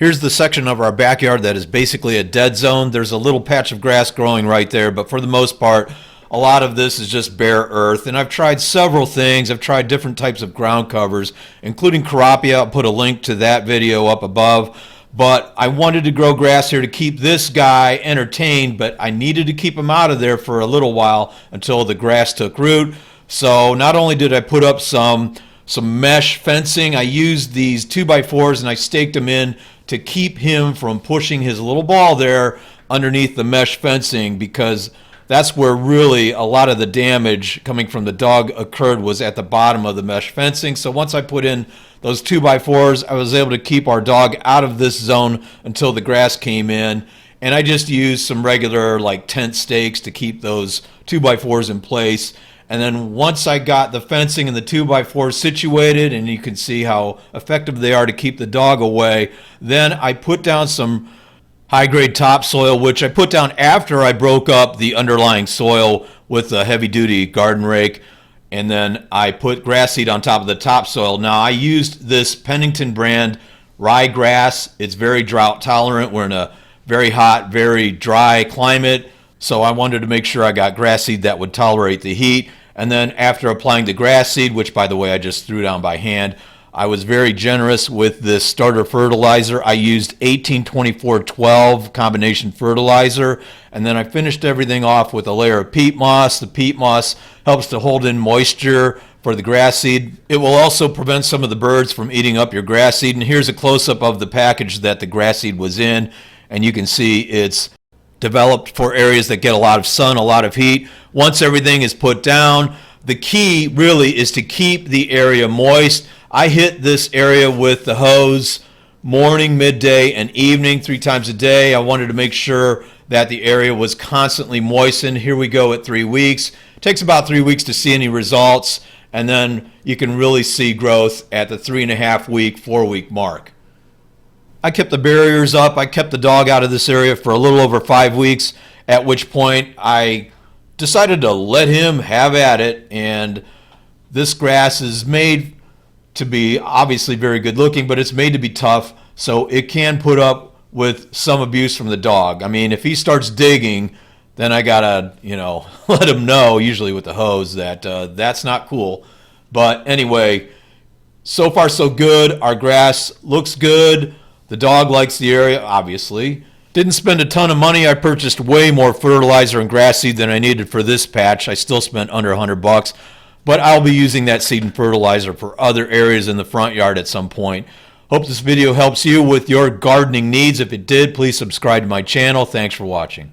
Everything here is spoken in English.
Here's the section of our backyard that is basically a dead zone. There's a little patch of grass growing right there, but for the most part, a lot of this is just bare earth. And I've tried several things. I've tried different types of ground covers, including Carapia. I'll put a link to that video up above. But I wanted to grow grass here to keep this guy entertained, but I needed to keep him out of there for a little while until the grass took root. So not only did I put up some mesh fencing, I used these 2x4s and I staked them in to keep him from pushing his little ball there underneath the mesh fencing, because that's where really a lot of the damage coming from the dog occurred, was at the bottom of the mesh fencing. So once I put in those 2x4s, I was able to keep our dog out of this zone until the grass came in. And I just used some regular like tent stakes to keep those 2x4s in place. And then once I got the fencing and the 2x4s situated, and you can see how effective they are to keep the dog away, then I put down some high-grade topsoil, which I put down after I broke up the underlying soil with a heavy-duty garden rake. And then I put grass seed on top of the topsoil. Now, I used this Pennington brand ryegrass. It's very drought tolerant. We're in a very hot, very dry climate, so I wanted to make sure I got grass seed that would tolerate the heat. And then after applying the grass seed, which by the way I just threw down by hand, I was very generous with this starter fertilizer. I used 18-24-12 combination fertilizer, and then I finished everything off with a layer of peat moss. The peat moss helps to hold in moisture for the grass seed. It will also prevent some of the birds from eating up your grass seed. And here's a close-up of the package that the grass seed was in, and you can see it's developed for areas that get a lot of sun, a lot of heat. Once everything is put down, the key really is to keep the area moist. I hit this area with the hose morning, midday, and evening 3 times a day. I wanted to make sure that the area was constantly moistened. Here we go at 3 weeks. It takes about 3 weeks to see any results, and then you can really see growth at the 3.5 week, 4 week mark. I kept the barriers up. I kept the dog out of this area for a little over 5 weeks, at which point I decided to let him have at it. And this grass is made to be obviously very good looking, but it's made to be tough, so it can put up with some abuse from the dog. I mean, if he starts digging, then I gotta, let him know, usually with the hose, that that's not cool. But anyway, so far so good. Our grass looks good. The dog likes the area, obviously. Didn't spend a ton of money. I purchased way more fertilizer and grass seed than I needed for this patch. I still spent under $100. But I'll be using that seed and fertilizer for other areas in the front yard at some point. Hope this video helps you with your gardening needs. If it did, please subscribe to my channel. Thanks for watching.